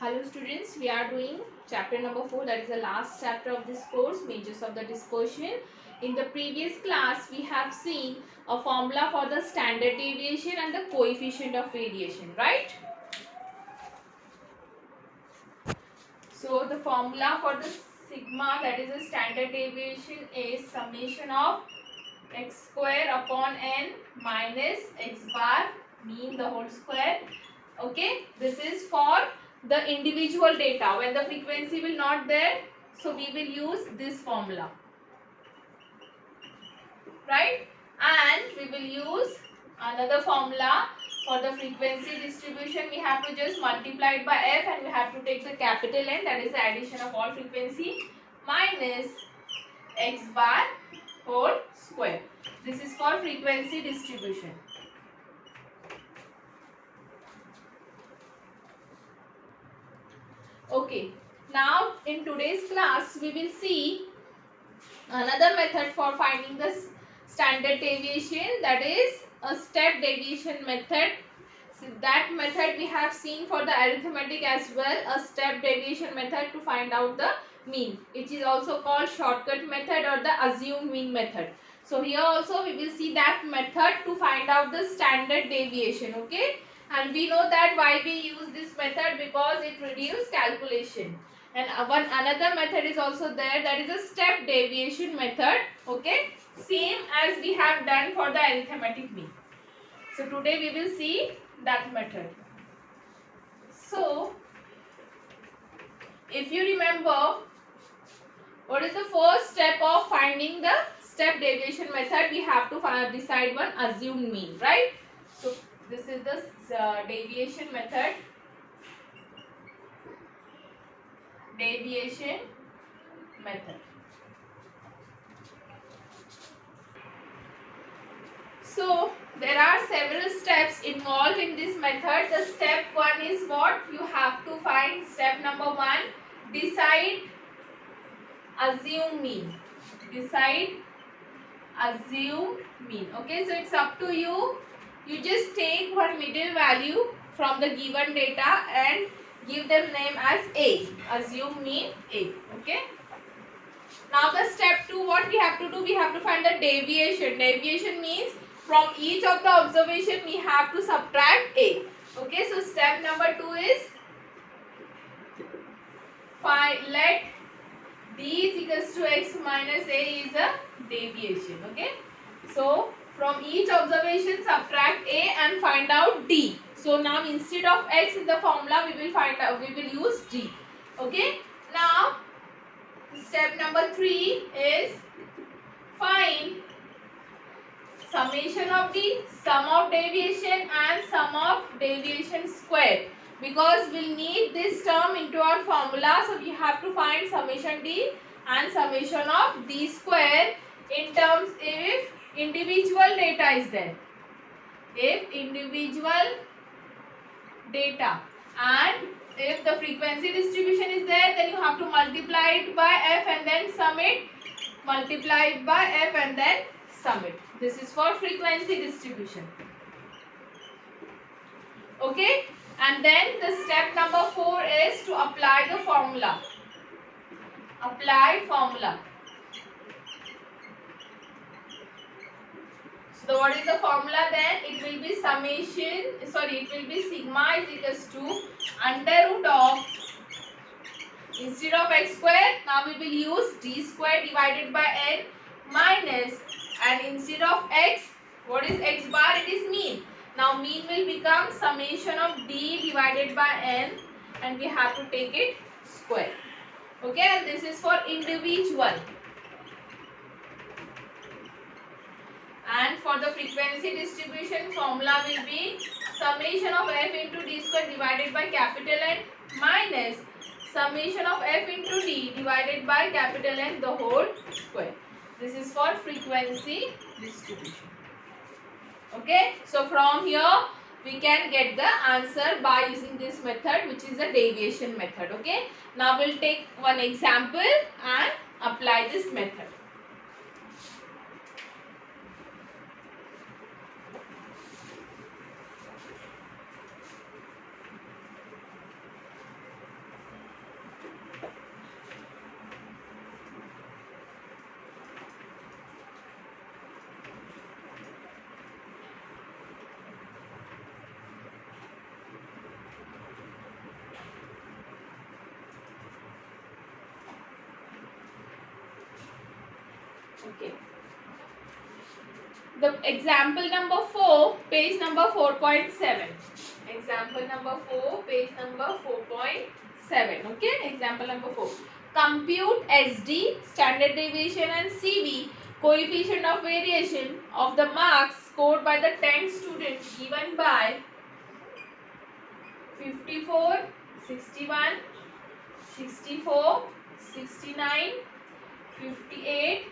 Hello students, we are doing chapter number 4, that is the last chapter of this course, measures of the dispersion. In the previous class, we have seen a formula for the standard deviation and the coefficient of variation, right? So the formula for the sigma, that is the standard deviation, is summation of x square upon n minus x bar mean the whole square. Okay, this is for the individual data when the frequency will not there, so we will use this formula, right? And we will use another formula for the frequency distribution. We have to just multiply it by f and we have to take the capital N, that is the addition of all frequency, minus x bar whole square. This is for frequency distribution. Okay, now in today's class we will see another method for finding the standard deviation, that is a step deviation method. So that method we have seen for the arithmetic as well, a step deviation method to find out the mean, which is also called shortcut method or the assumed mean method. So here also we will see that method to find out the standard deviation. Okay, and we know that why we use this method, because it reduces calculation. And another method is also there, that is a step deviation method. Okay, same as we have done for the arithmetic mean. So today we will see that method. So if you remember, what is the first step of finding the step deviation method? We have to decide one assumed mean, right? So this is the deviation method. Deviation method. So there are several steps involved in this method. The step 1 is what? You have to find step number 1. Decide assume mean. Decide assume mean. Okay, so it's up to you. You just take one middle value from the given data and give them name as A. Assume mean A. Okay. Now the step 2, what we have to do? We have to find the deviation. Deviation means from each of the observation we have to subtract A. Okay, so step number 2 is let D is equals to x minus A is a deviation. Okay, so from each observation subtract A and find out D. So now instead of x in the formula we will use D. Okay, now step number 3 is find summation of the sum of deviation and sum of deviation square, because we'll need this term into our formula. So we have to find summation D and summation of D square in terms if individual data is there. If individual data and if the frequency distribution is there, then you have to multiply it by f and then sum it. Multiply it by f and then sum it. This is for frequency distribution. Okay, and then the step number 4 is to apply the formula. Apply formula. So what is the formula then? It will be it will be sigma is equals to under root of, instead of x square, now we will use d square divided by n minus, and instead of x, what is x bar? It is mean. Now mean will become summation of d divided by n and we have to take it square. Okay, and this is for individual. And for the frequency distribution, formula will be summation of f into d square divided by capital N minus summation of f into d divided by capital N the whole square. This is for frequency distribution. Okay, so from here we can get the answer by using this method, which is a deviation method. Okay, now we'll take one example and apply this method. Okay. The example number 4, page number 4.7. Example number 4, page number 4.7. Okay, example number 4. Compute SD, standard deviation, and CV, coefficient of variation of the marks scored by the 10 students given by 54, 61, 64, 69, 58,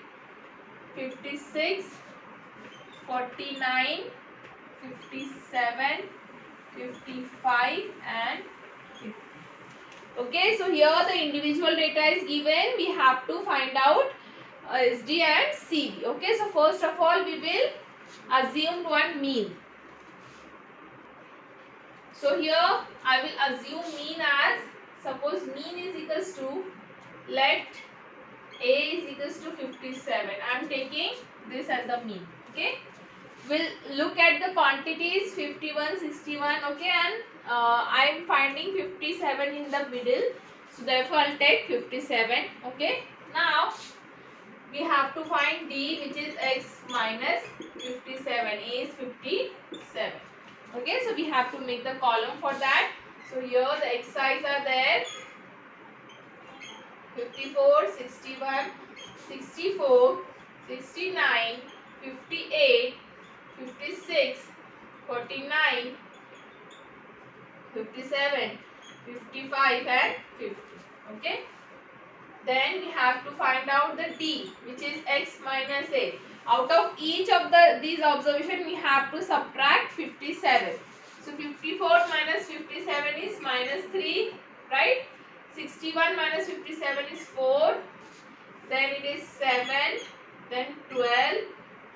56, 49, 57, 55 and 50. Okay, so here the individual data is given. We have to find out SD and CV. Okay, so first of all we will assume one mean. So here I will assume mean as, suppose mean is equals to, let A is equals to 57. I am taking this as the mean. Okay, we'll look at the quantities 51, 61. Okay, and I am finding 57 in the middle, so therefore I'll take 57. Okay, now we have to find D, which is x minus 57. A is 57. Okay, so we have to make the column for that. So here the x's are there: 54, 61, 64, 69, 58, 56, 49, 57, 55 and 50. Okay. Then we have to find out the D, which is x minus A. Out of each of these observations we have to subtract 57. So 54 minus 57 is minus 3, right? 61 minus 57 is 4. Then it is 7. Then 12.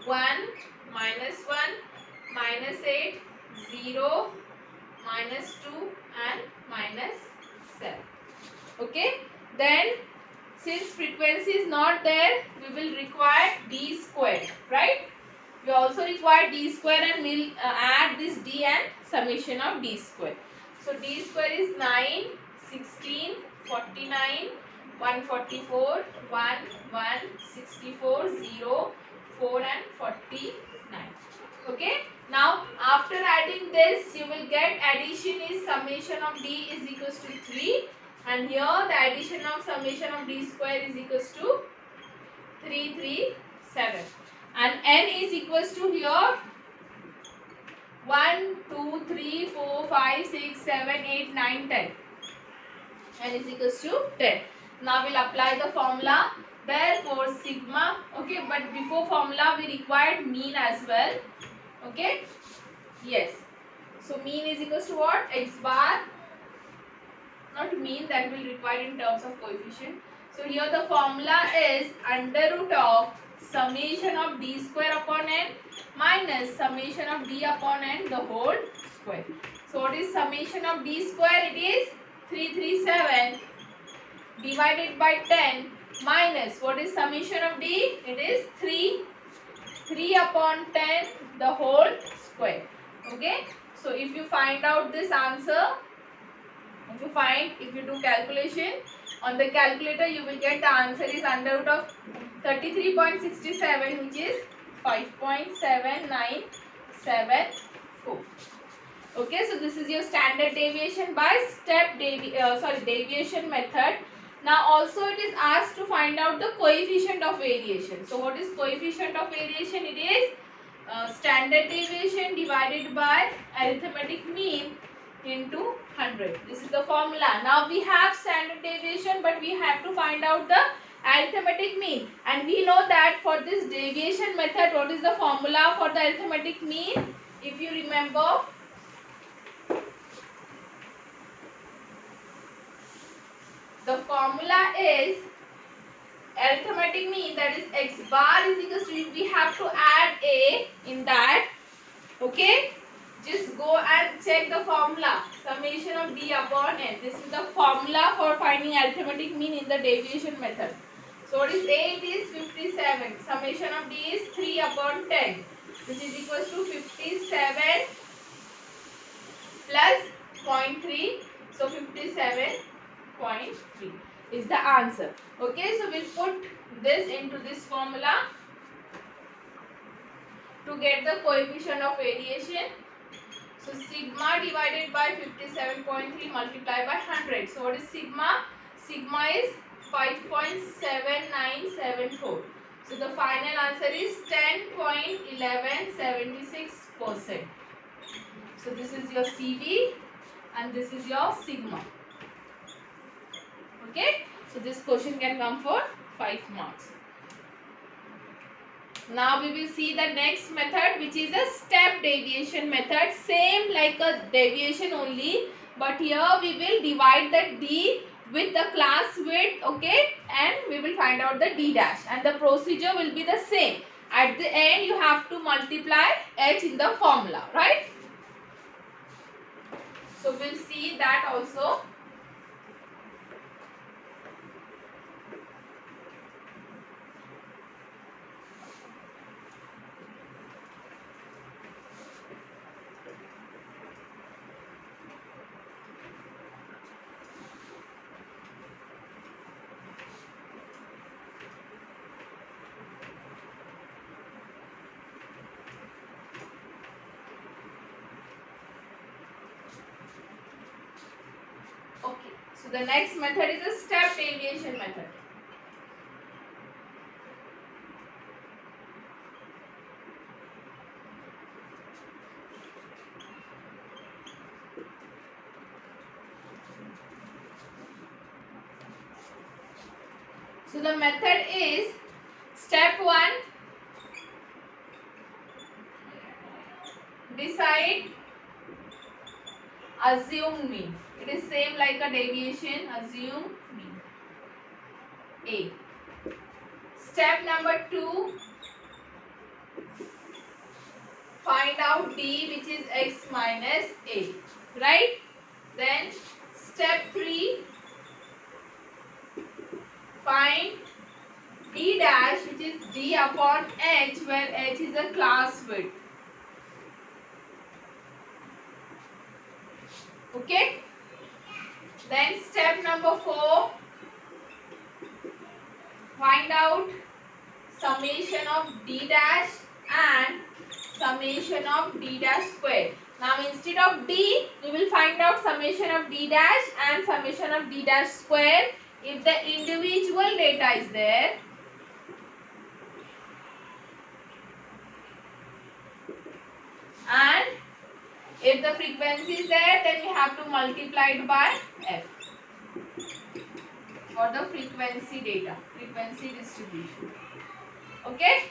1 minus 1 minus 8, 0, minus 2 and minus 7. Okay. Then since frequency is not there, we will require D squared, right? We also require D square, and we'll add this D and summation of D square. So D square is 9, 16, 49, 144, 1, 1, 64, 0, 4 and 49. Okay. Now after adding this, you will get addition is summation of D is equals to 3. And here the addition of summation of D square is equals to 337. And N is equals to here 1, 2, 3, 4, 5, 6, 7, 8, 9, 10. N is equals to 10. Now we'll apply the formula. Therefore sigma, okay, but before formula we required mean as well. Okay. Yes. So mean is equals to what? X bar. Not mean, that will require in terms of coefficient. So here the formula is under root of summation of D square upon N minus summation of D upon N the whole square. So what is summation of D square? It is 337 divided by 10 minus what is summation of D? It is 3 upon 10 the whole square. Okay. So if you find out this answer, if you do calculation on the calculator, you will get the answer is under root of 33.67, which is 5.7974. Okay, so this is your standard deviation by step deviation method. Now also it is asked to find out the coefficient of variation. So what is coefficient of variation? It is standard deviation divided by arithmetic mean into 100. This is the formula. Now we have standard deviation, but we have to find out the arithmetic mean, and we know that for this deviation method, what is the formula for the arithmetic mean? If you remember, the formula is arithmetic mean, that is x bar is equals to, we have to add a in that. Okay, just go and check the formula, summation of D upon N. This is the formula for finding arithmetic mean in the deviation method. So what is A? It is 57. Summation of D is 3 upon 10, which is equals to 57 plus 0.3. So 57.3 is the answer. Okay, so we'll put this into this formula. to get the coefficient of variation. So sigma divided by 57.3 multiplied by 100. So what is sigma? Sigma is 5.7974. So the final answer is 10.1176%. So this is your CV and this is your sigma. Okay. So this question can come for 5 marks. Now we will see the next method, which is a step deviation method. Same like a deviation only, but here we will divide the d with the class width, okay, and we will find out the d dash, and the procedure will be the same. At the end you have to multiply h in the formula, right? So we'll see that also. Okay, so the next method is a step deviation method. So the method is step 1, decide, assume mean. It is same like a deviation, assume mean. A. Step number 2, find out d, which is x minus a, right? Then step 3, find d dash, which is d upon h, where h is a class width. Okay. Then step number 4, find out summation of d dash and summation of d dash square. Now instead of d, we will find out summation of d dash and summation of d dash square if the individual data is there. And if the frequency is there, then we have to multiply it by f for the frequency data, frequency distribution. Okay.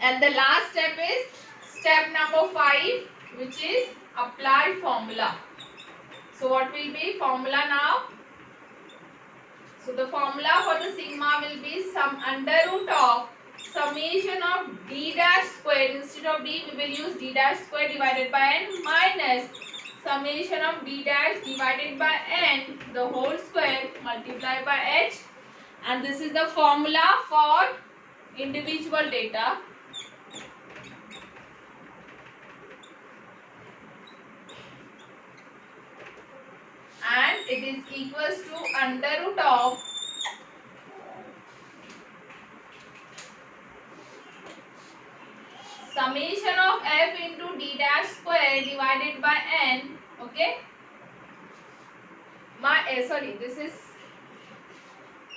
And the last step is step number 5, which is apply formula. So what will be formula now? So the formula for the sigma will be some under root of summation of d dash square. Instead of d, we will use d dash square divided by n minus summation of d dash divided by n the whole square multiplied by h. And this is the formula for individual data. And it is equals to under root of summation of f into d dash square divided by n. Okay. This is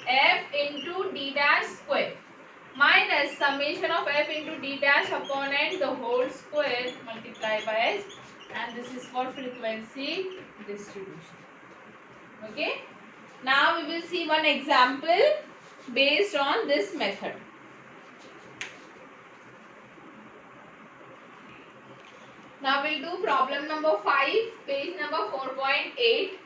f into d dash square minus summation of f into d dash upon n the whole square multiplied by h, and this is for frequency distribution. Okay. Now we will see one example based on this method. Now we'll do problem number 5, page number 4.8.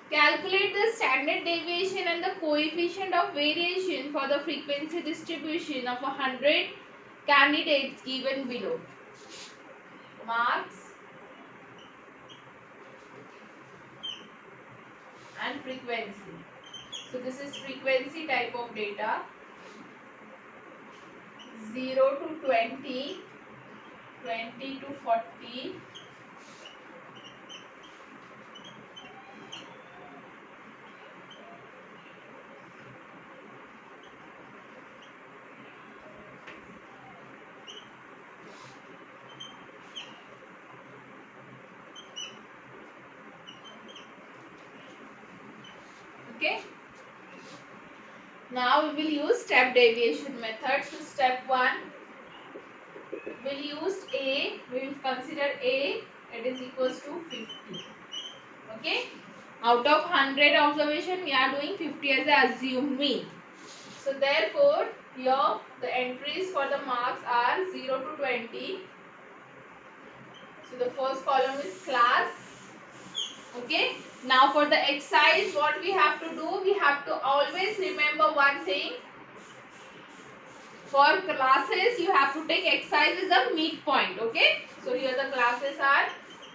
Calculate the standard deviation and the coefficient of variation for the frequency distribution of 100 candidates given below. Marks. and frequency. So this is frequency type of data. 0 to 20, 20 to 40, okay. Now we will use step deviation method. So step 1, we'll use A, we will consider A, it is equals to 50. Okay. Out of 100 observation, we are doing 50 as a assumed mean. So therefore, here the entries for the marks are 0 to 20. So the first column is class. Okay. Now for the exercise, what we have to do, we have to always remember one thing. For classes, you have to take exercise as a midpoint. Okay. So here the classes are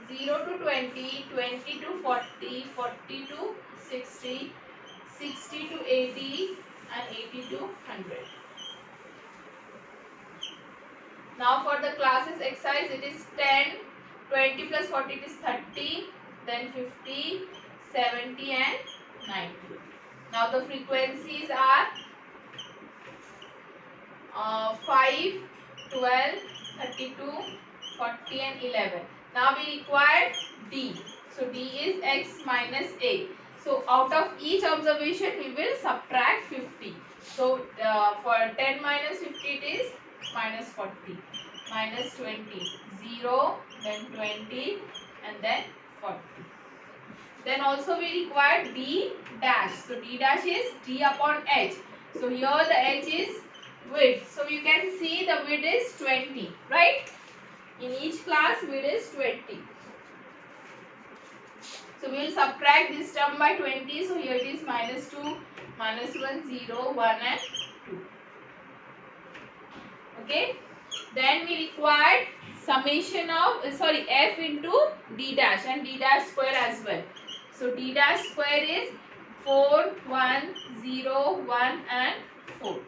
0 to 20, 20 to 40, 40 to 60, 60 to 80 and 80 to 100. Now for the classes exercise, it is 10, 20 plus 40 it is 30, then 50, 70 and 90. Now the frequencies are 5, 12, 32, 40 and 11. Now we require D. So D is X minus A. So out of each observation we will subtract 50. So for 10 minus 50 it is minus 40, minus 20, 0, then 20 and then 40. Then also we require D dash. So D dash is D upon H. So here the H is width. So you can see the width is 20, right? In each class width is 20. So we will subtract this term by 20. So here it is minus 2, minus 1, 0, 1 and 2. Okay. Then we required summation of F into D dash and D dash square as well. So D dash square is 4, 1, 0, 1 and 4.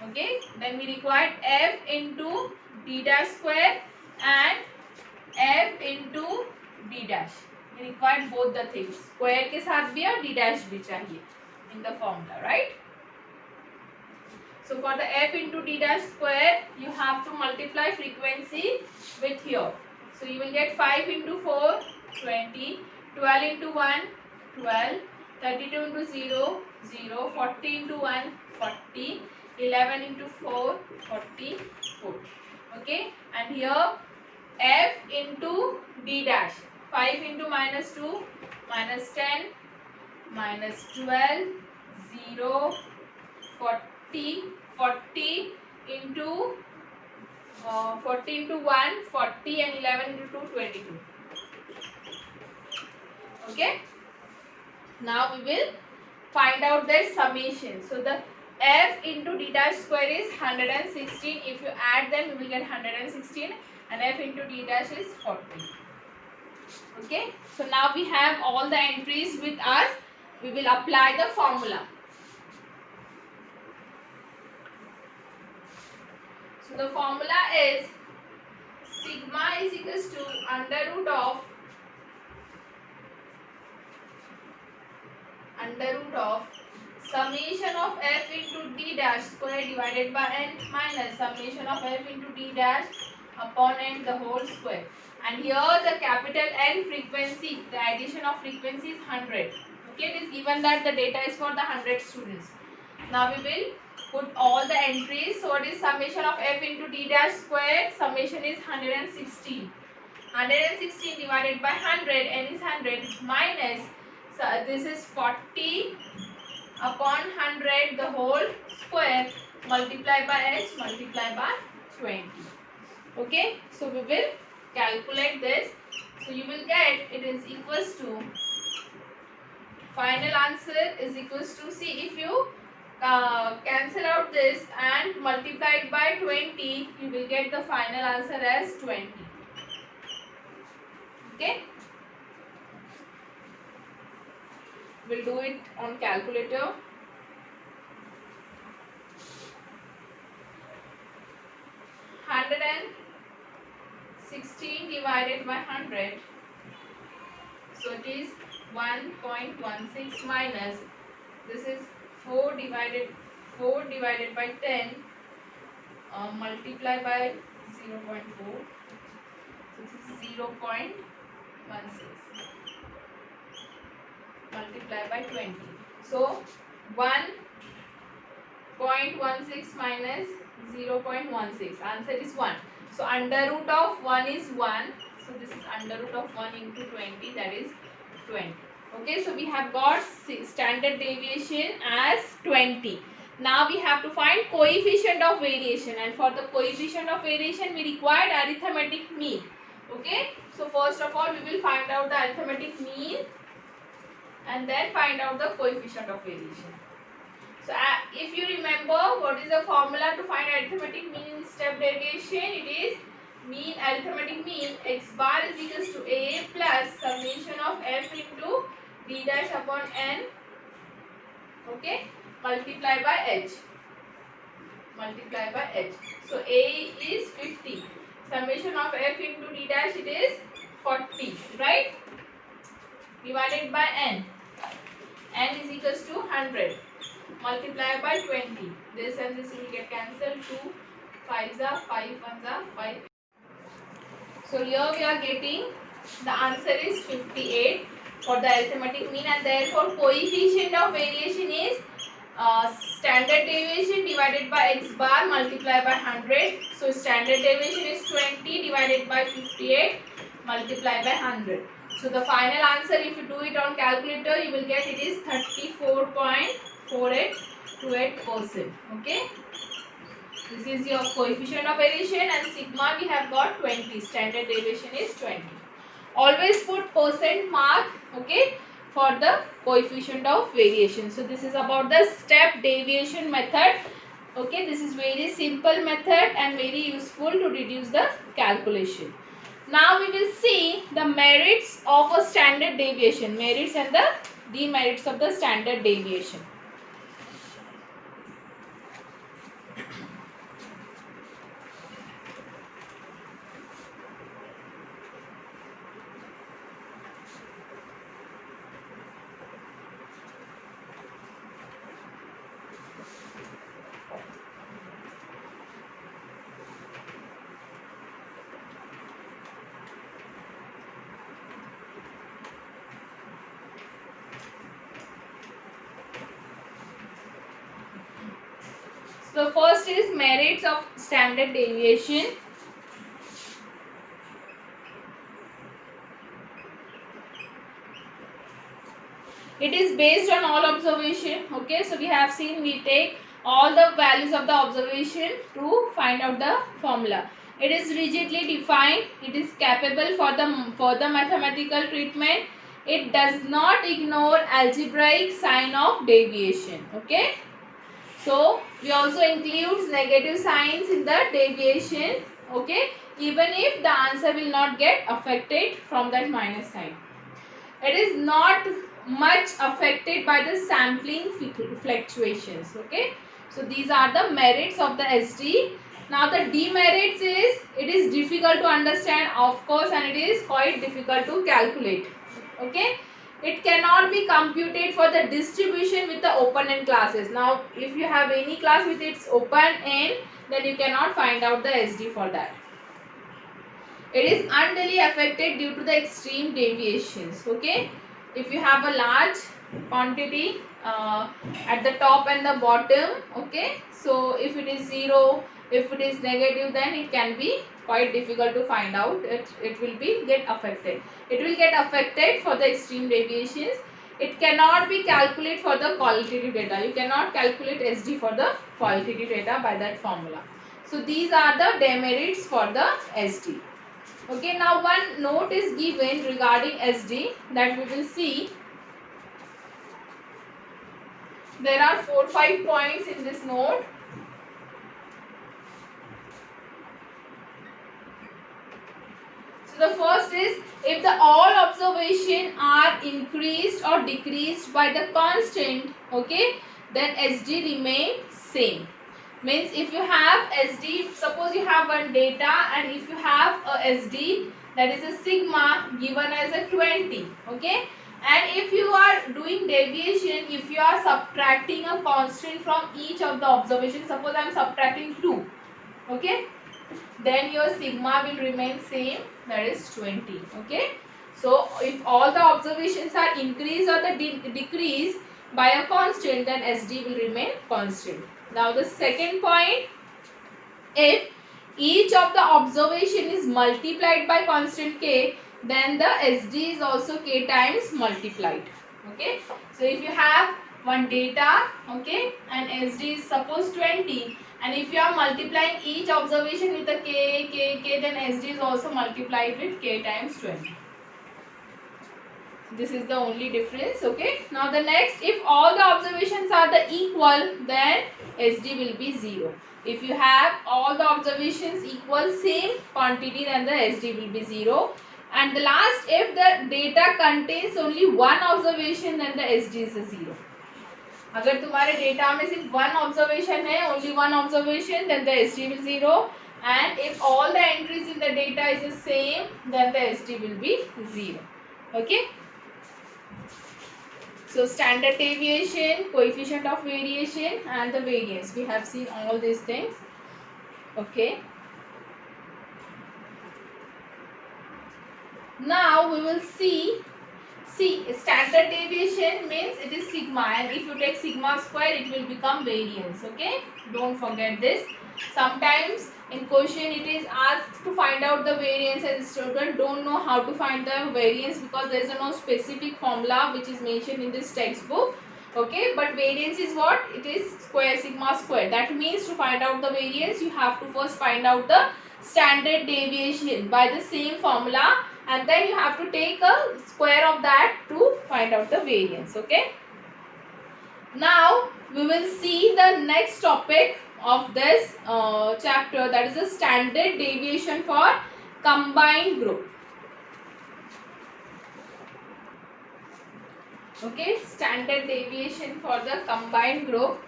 Okay. Then we required F into D dash square and F into D dash. We required both the things. Square के साथ भी और D dash भी चाहिए in the formula, right? So for the F into D dash square, you have to multiply frequency with here. So you will get 5 into 4, 20, 12 into 1, 12, 32 into 0, 0, 40 into 1, 40, 11 into 4, 44. Okay, and here F into D dash, 5 into minus 2, minus 10, minus 12, 0, 40, 40 into 40 into 1, 40 and 11 into 2, 22. Okay. Now we will find out their summation. So the F into D dash square is 116. If you add them, you will get 116 and F into D dash is 40. Okay. So now we have all the entries with us. We will apply the formula. So the formula is sigma is equals to under root of summation of F into D dash square divided by N minus summation of F into D dash upon N the whole square. And here the capital N frequency, the addition of frequency is 100. Okay, it is given that the data is for the 100 students. Now we will put all the entries. So what is summation of F into D dash square? Summation is 116. 116 divided by 100, N is 100 minus, so this is 40 upon 100 the whole square multiply by H multiply by 20. Okay, so we will calculate this. So you will get it is equals to, final answer is equals to, see if you cancel out this and multiply it by 20, you will get the final answer as 20. Okay. We'll do it on calculator. 116 divided by 100. So it is 1.16 minus, this is 4 divided by 10, multiply by 0.4. So this is 0.16 multiply by 20. So 1.16 minus 0.16, answer is 1. So under root of 1 is 1. So this is under root of 1 into 20, that is 20. Okay, so we have got standard deviation as 20. Now we have to find coefficient of variation, and for the coefficient of variation we required arithmetic mean. Okay, so first of all we will find out the arithmetic mean and then find out the coefficient of variation. So if you remember, what is the formula to find arithmetic mean in step deviation? It is mean, arithmetic mean x bar is equals to a plus summation of f into d dash upon n, okay, multiply by h. So a is 50, summation of f into d dash, it is 40, right, divided by n is equals to 100, multiply by 20. This and this will get cancelled. 2 5s are 5 1s are 5. So here we are getting the answer is 58 for the arithmetic mean, and therefore coefficient of variation is standard deviation divided by x bar multiplied by 100. So standard deviation is 20 divided by 58 multiplied by 100. So the final answer, if you do it on calculator, you will get it is 34.4828%. Okay. This is your coefficient of variation, and sigma we have got 20. Standard deviation is 20. Always put percent mark, okay, for the coefficient of variation. So this is about the step deviation method. Okay, this is very simple method and very useful to reduce the calculation. Now we will see the merits of a standard deviation, merits and the demerits of the standard deviation. So first is merits of standard deviation. It is based on all observation. Okay, so we have seen we take all the values of the observation to find out the formula. It is rigidly defined. It is capable for the mathematical treatment. It does not ignore algebraic sign of deviation. Okay. So we also includes negative signs in the deviation, okay, even if the answer will not get affected from that minus sign. It is not much affected by the sampling fluctuations, okay. So these are the merits of the SD. Now the demerits is, it is difficult to understand, of course, and it is quite difficult to calculate, okay. It cannot be computed for the distribution with the open end classes. Now, if you have any class with its open end, then you cannot find out the SD for that. It is unduly affected due to the extreme deviations. Okay. If you have a large quantity at the top and the bottom, okay. So, if it is 0, if it is negative, then it can be quite difficult to find out. It will be get affected. It will get affected for the extreme deviations. It cannot be calculated for the qualitative data. You cannot calculate SD for the qualitative data by that formula. So these are the demerits for the SD. Okay, now one note is given regarding SD that we will see. There are 4-5 points in this note. So the first is, if the all observation are increased or decreased by the constant, okay, then SD remain same. Means if you have SD, suppose you have one data and if you have a SD, that is a sigma given as a 20, okay, and if you are doing deviation, if you are subtracting a constant from each of the observations, suppose I am subtracting 2, okay, then your sigma will remain same, that is 20, okay. So if all the observations are increased or the decrease by a constant, then SD will remain constant. Now the second point, if each of the observation is multiplied by constant k, then the SD is also k times multiplied, okay. So if you have one data, okay, and SD is suppose 20, and if you are multiplying each observation with a k, then SD is also multiplied with k times 20. This is the only difference, okay. Now the next, if all the observations are the equal, then SD will be 0. If you have all the observations equal same quantity, then the SD will be 0. And the last, if the data contains only one observation, then the SD is a 0. अगर तुम्हारे data में सिर्फ one observation है, only one observation, then the SD will 0. And if all the entries in the data is the same, then the SD will be 0. Okay. So standard deviation, coefficient of variation, and the variance. We have seen all these things. Okay. Now we will see standard deviation means it is sigma, and if you take sigma square, it will become variance. Okay. Don't forget this. Sometimes in question it is asked to find out the variance, and students don't know how to find the variance because there is no specific formula which is mentioned in this textbook. Okay, but variance is what? It is square, sigma square. That means to find out the variance, you have to first find out the standard deviation by the same formula, and then you have to take a square of that to find out the variance. Okay. Now we will see the next topic of this chapter, that is the standard deviation for combined group. Okay, standard deviation for the combined group.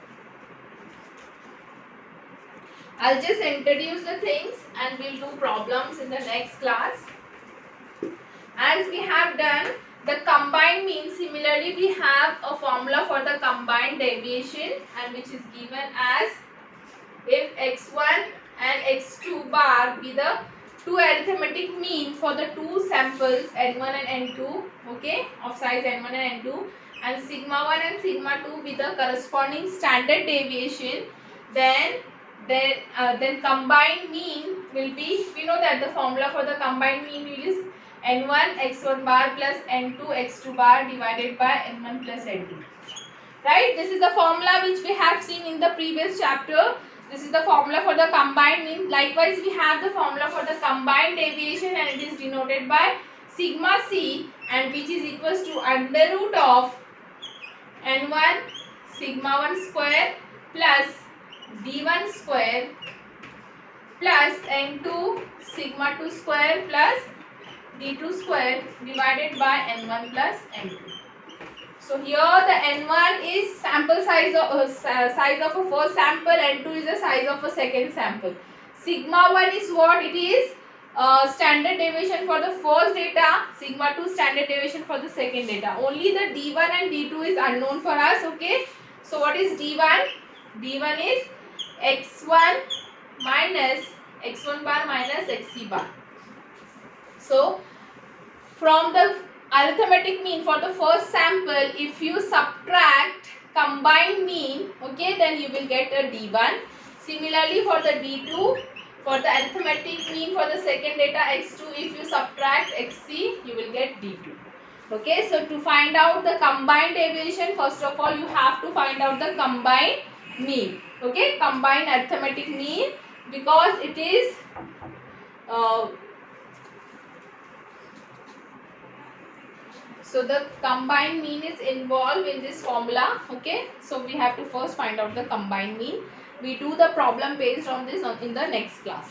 I'll just introduce the things and we'll do problems in the next class. As we have done the combined mean, similarly we have a formula for the combined deviation, and which is given as, if x1 and x2 bar be the two arithmetic mean for the two samples n1 and n2, okay, of size n1 and n2, and sigma 1 and sigma 2 be the corresponding standard deviation, then combined mean will be, we know that the formula for the combined mean is n1 x1 bar plus n2 x2 bar divided by n1 plus n2. Right? This is the formula which we have seen in the previous chapter. This is the formula for the combined mean. Likewise, we have the formula for the combined deviation, and it is denoted by sigma c, and which is equals to under root of n1 sigma 1 square plus d1 square plus n2 sigma 2 square plus d2 square divided by n1 plus n2. So here the n1 is sample size of a first sample, n2 is the size of a second sample. Sigma 1 is what? It is standard deviation for the first data, sigma 2 standard deviation for the second data. Only the d1 and d2 is unknown for us. Okay. So what is d1? d1 is x1 minus x1 bar minus xc bar. So from the arithmetic mean for the first sample, if you subtract combined mean, okay, then you will get a d1. Similarly for the d2, for the arithmetic mean for the second data x2, if you subtract xc, you will get d2. Okay, so to find out the combined deviation, first of all you have to find out the combined mean. Okay, combined arithmetic mean, because it is so the combined mean is involved in this formula. Okay, so we have to first find out the combined mean. We do the problem based on this in the next class.